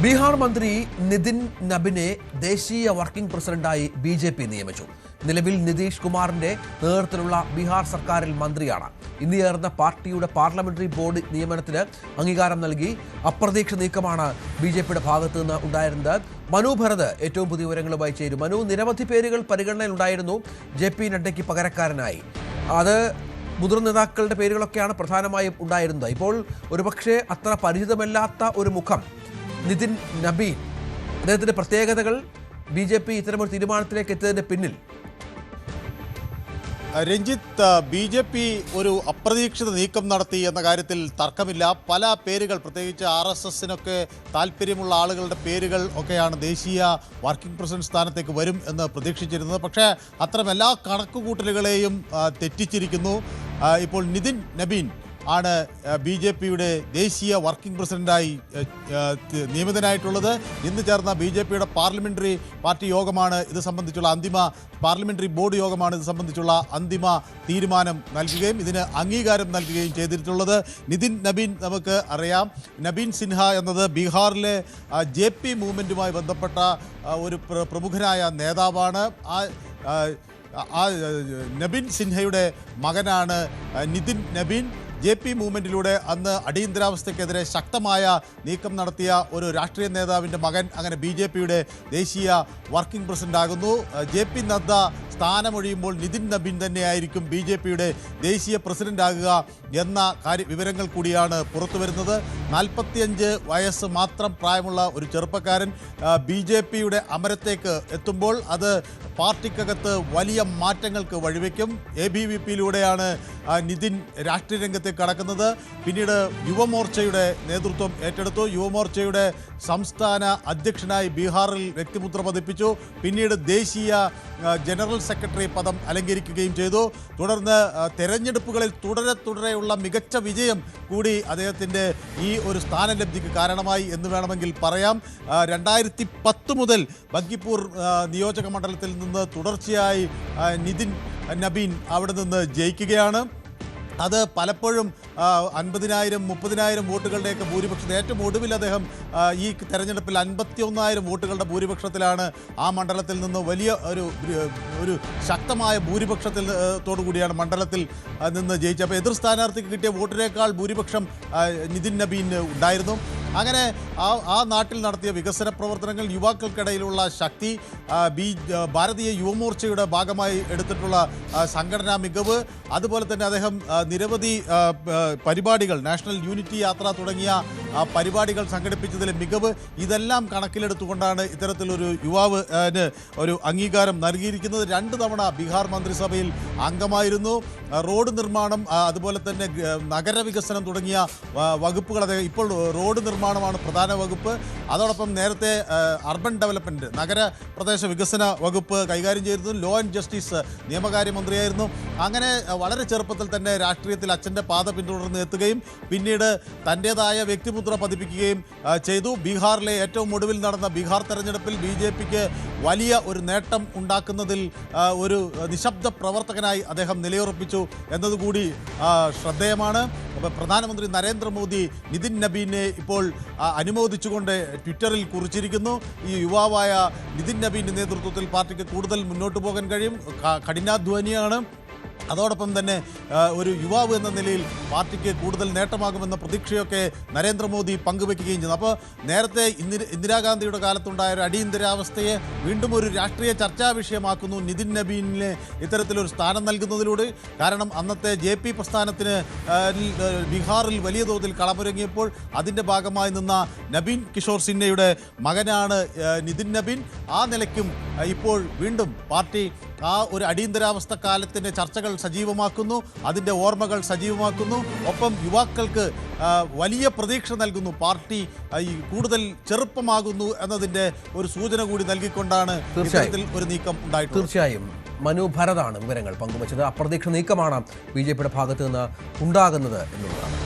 ബീഹാർ മന്ത്രി നിതിൻ നബിനെ ദേശീയ വർക്കിംഗ് പ്രസിഡന്റായി ബിജെപി നിയമിച്ചു. നിലവിൽ നിതീഷ് കുമാറിന്റെ നേതൃത്വത്തിലുള്ള ബീഹാർ സർക്കാരിൽ മന്ത്രിയാണ്. ഇന്ന് ചേർന്ന പാർട്ടിയുടെ പാർലമെന്ററി ബോർഡ് നിയമനത്തിന് അംഗീകാരം നൽകി. അപ്രതീക്ഷിത നീക്കമാണ് ബിജെപിയുടെ ഭാഗത്തു നിന്ന് ഉണ്ടായിരുന്നത്. മനു ഭരത് ഏറ്റവും പുതിയ വിവരങ്ങളുമായി ചേരും. മനു, നിരവധി പേരുകൾ പരിഗണനയിലുണ്ടായിരുന്നു ജെ.പി. നഡ്ഡയ്ക്ക് പകരക്കാരനായി. അത് മുതിർന്ന നേതാക്കളുടെ പേരുകളൊക്കെയാണ് പ്രധാനമായും ഉണ്ടായിരുന്നത്. ഇപ്പോൾ ഒരുപക്ഷെ അത്ര പരിചിതമല്ലാത്ത ഒരു മുഖം നിതിൻ നബീൻ, അദ്ദേഹത്തിന്റെ പ്രത്യേകതകൾ, ബി.ജെ.പി. ഇത്തരമൊരു തീരുമാനത്തിലേക്ക് എത്തിയതിന്റെ പിന്നിൽ. രഞ്ജിത്ത്, ബി.ജെ.പി. ഒരു അപ്രതീക്ഷിത നീക്കം നടത്തി എന്ന കാര്യത്തിൽ തർക്കമില്ല. പല പേരുകൾ, പ്രത്യേകിച്ച് RSSനൊക്കെ താല്പര്യമുള്ള ആളുകളുടെ പേരുകൾ ഒക്കെയാണ് ദേശീയ വർക്കിംഗ് പ്രസിഡന്റ് സ്ഥാനത്തേക്ക് വരും എന്ന് പ്രതീക്ഷിച്ചിരുന്നത്. പക്ഷേ അത്തരം എല്ലാ കണക്കുകൂട്ടലുകളെയും തെറ്റിച്ചിരിക്കുന്നു. ഇപ്പോൾ നിതിൻ നബീൻ ആണ് ബി.ജെ.പിയുടെ ദേശീയ വർക്കിംഗ് പ്രസിഡന്റായി നിയമിതനായിട്ടുള്ളത്. ഇന്ന് ചേർന്ന ബി.ജെ.പിയുടെ പാർലമെന്ററി പാർട്ടി യോഗമാണ് ഇത് സംബന്ധിച്ചുള്ള പാർലമെന്ററി ബോർഡ് യോഗമാണ് ഇത് സംബന്ധിച്ചുള്ള അന്തിമ തീരുമാനം നൽകുകയും ഇതിന് അംഗീകാരം നൽകുകയും ചെയ്തിട്ടുള്ളത്. നിതിൻ നബീൻ നമുക്ക് അറിയാം. നബീൻ സിൻഹ എന്നത് ബീഹാറിലെ ജെ.പി. മൂവ്മെൻറ്റുമായി ബന്ധപ്പെട്ട ഒരു പ്രമുഖനായ നേതാവാണ്. നബീൻ സിൻഹയുടെ മകനാണ് നിതിൻ നബീൻ. ജെ.പി. മൂവ്മെൻറ്റിലൂടെ അന്ന് അടിയന്തരാവസ്ഥയ്ക്കെതിരെ ശക്തമായ നീക്കം നടത്തിയ ഒരു രാഷ്ട്രീയ നേതാവിൻ്റെ മകൻ അങ്ങനെ ബി.ജെ.പിയുടെ ദേശീയ വർക്കിംഗ് പ്രസിഡന്റ് ആകുന്നു. ജെ.പി. നദ്ദ സ്ഥാനമൊഴിയുമ്പോൾ നിതിൻ നബീൻ തന്നെയായിരിക്കും ബി.ജെ.പിയുടെ ദേശീയ പ്രസിഡന്റ് ആകുക എന്ന വിവരങ്ങൾ കൂടിയാണ് പുറത്തു വരുന്നത്. 45 വയസ്സ് മാത്രം പ്രായമുള്ള ഒരു ചെറുപ്പക്കാരൻ ബി.ജെ.പിയുടെ അമരത്തേക്ക് എത്തുമ്പോൾ അത് പാർട്ടിക്കകത്ത് വലിയ മാറ്റങ്ങൾക്ക് വഴിവെക്കും. ABVP-യിലൂടെയാണ് നിതിൻ രാഷ്ട്രീയ രംഗത്തേക്ക് കടക്കുന്നത്. പിന്നീട് യുവമോർച്ചയുടെ നേതൃത്വം ഏറ്റെടുത്തു. യുവമോർച്ചയുടെ സംസ്ഥാന അധ്യക്ഷനായി ബീഹാറിൽ വ്യക്തിമുദ്ര പതിപ്പിച്ചു. പിന്നീട് ദേശീയ ജനറൽ സെക്രട്ടറി പദം അലങ്കരിക്കുകയും ചെയ്തു. തുടർന്ന് തെരഞ്ഞെടുപ്പുകളിൽ തുടരെയുള്ള മികച്ച വിജയം കൂടി അദ്ദേഹത്തിൻ്റെ ഈ ഒരു സ്ഥാനലബ്ധിക്ക് കാരണമായി എന്ന് വേണമെങ്കിൽ പറയാം. 2010 മുതൽ ബങ്കിപ്പൂർ നിയോജക മണ്ഡലത്തിൽ നിന്ന് തുടർച്ചയായി നിതിൻ നബീൻ അവിടെ നിന്ന് ജയിക്കുകയാണ്. അത് പലപ്പോഴും 50,000 30,000 വോട്ടുകളുടെയൊക്കെ ഭൂരിപക്ഷത്തിൽ, ഏറ്റവും ഒടുവിൽ അദ്ദേഹം ഈ തെരഞ്ഞെടുപ്പിൽ 51,000 വോട്ടുകളുടെ ഭൂരിപക്ഷത്തിലാണ് ആ മണ്ഡലത്തിൽ നിന്ന് വലിയ ഒരു ശക്തമായ ഭൂരിപക്ഷത്തോടു കൂടിയാണ് മണ്ഡലത്തിൽ നിന്ന് ജയിച്ചത്. അപ്പോൾ എതിർ സ്ഥാനാർത്ഥിക്ക് കിട്ടിയ വോട്ടിനേക്കാൾ ഭൂരിപക്ഷം നിതിൻ നബീന് ഉണ്ടായിരുന്നു. അങ്ങനെ ആ നാട്ടിൽ നടത്തിയ വികസന പ്രവർത്തനങ്ങൾ, യുവാക്കൾക്കിടയിലുള്ള ശക്തി, ഭാരതീയ യുവമോർച്ചയുടെ ഭാഗമായി എടുത്തിട്ടുള്ള സംഘടനാ മികവ്, അതുപോലെ തന്നെ അദ്ദേഹം നിരവധി പരിപാടികൾ, നാഷണൽ യൂണിറ്റി യാത്ര തുടങ്ങിയ പരിപാടികൾ സംഘടിപ്പിച്ചതിലെ മികവ്, ഇതെല്ലാം കണക്കിലെടുത്തുകൊണ്ടാണ് ഇത്തരത്തിലൊരു യുവാവിന് ഒരു അംഗീകാരം നൽകിയിരിക്കുന്നത്. 2 തവണ ബീഹാർ മന്ത്രിസഭയിൽ അംഗമായിരുന്നു. റോഡ് നിർമ്മാണം, അതുപോലെ തന്നെ നഗരവികസനം തുടങ്ങിയ വകുപ്പുകൾ അദ്ദേഹം, ഇപ്പോൾ റോഡ് നിർമ്മാണമാണ് പ്രധാന വകുപ്പ്. അതോടൊപ്പം നേരത്തെ അർബൻ ഡെവലപ്മെൻറ്റ്, നഗരപ്രദേശ വികസന വകുപ്പ് കൈകാര്യം ചെയ്തിരുന്നു. ലോ ആൻഡ് ജസ്റ്റിസ് നിയമകാര്യമന്ത്രിയായിരുന്നു. അങ്ങനെ വളരെ ചെറുപ്പത്തിൽ തന്നെ രാഷ്ട്രീയത്തിൽ അച്ഛൻ്റെ പാത പിന്തുടർന്ന് എത്തുകയും പിന്നീട് തൻ്റേതായ വ്യക്തിമുദ്ര പതിപ്പിക്കുകയും ചെയ്തു. ബീഹാറിലെ ഏറ്റവും ഒടുവിൽ നടന്ന ബീഹാർ തെരഞ്ഞെടുപ്പിൽ ബി.ജെ.പിക്ക് വലിയ ഒരു നേട്ടം ഉണ്ടാക്കുന്നതിൽ ഒരു നിശബ്ദ പ്രവർത്തകനായി അദ്ദേഹം നിലയുറപ്പിച്ചു എന്നതുകൂടി ശ്രദ്ധേയമാണ്. പ്രധാനമന്ത്രി നരേന്ദ്രമോദി നിതിൻ നബീനെ ഇപ്പോൾ അനുമോദിച്ചുകൊണ്ട് ട്വിറ്ററിൽ കുറിച്ചിരിക്കുന്നു. ഈ യുവാവായ നിതിൻ നബീൻ്റെ നേതൃത്വത്തിൽ പാർട്ടിക്ക് കൂടുതൽ മുന്നോട്ട് പോകാൻ കഴിയും. കഠിനാധ്വാനിയാണ്. അതോടൊപ്പം തന്നെ ഒരു യുവാവ് എന്ന നിലയിൽ പാർട്ടിക്ക് കൂടുതൽ നേട്ടമാകുമെന്ന പ്രതീക്ഷയൊക്കെ നരേന്ദ്രമോദി പങ്കുവയ്ക്കുകയും ചെയ്യുന്നു. അപ്പോൾ നേരത്തെ ഇന്ദിരാഗാന്ധിയുടെ കാലത്തുണ്ടായ ഒരു അടിയന്തരാവസ്ഥയെ വീണ്ടും ഒരു രാഷ്ട്രീയ ചർച്ചാ വിഷയമാക്കുന്നു നിതിൻ നബീനിന് ഇത്തരത്തിലൊരു സ്ഥാനം നൽകുന്നതിലൂടെ. കാരണം അന്നത്തെ ജെ.പി. പ്രസ്ഥാനത്തിന് ബീഹാറിൽ വലിയ തോതിൽ കളമൊരുങ്ങിയപ്പോൾ അതിൻ്റെ ഭാഗമായി നിന്ന നബീൻ കിഷോർ സിൻഹയുടെ മകനാണ് നിതിൻ നബീൻ. ആ നിലയ്ക്കും ഇപ്പോൾ വീണ്ടും പാർട്ടി ആ ഒരു അടിയന്തരാവസ്ഥ കാലത്തിൻ്റെ ചർച്ചകൾ സജീവമാക്കുന്നു, അതിൻ്റെ ഓർമ്മകൾ സജീവമാക്കുന്നു. ഒപ്പം യുവാക്കൾക്ക് വലിയ പ്രതീക്ഷ നൽകുന്നു. പാർട്ടി കൂടുതൽ ചെറുപ്പമാകുന്നു എന്നതിൻ്റെ ഒരു സൂചന കൂടി നൽകിക്കൊണ്ടാണ് ഇത്തരത്തിൽ ഒരു നീക്കം ഉണ്ടായിട്ടുള്ളത്. തീർച്ചയായും മനു ഭരതാണ് വിവരങ്ങൾ പങ്കുവച്ചത്. അപ്രതീക്ഷിത നീക്കമാണ് ബി.ജെ.പിയുടെ ഭാഗത്ത് നിന്ന് ഉണ്ടാകുന്നത് എന്നുള്ളതാണ്.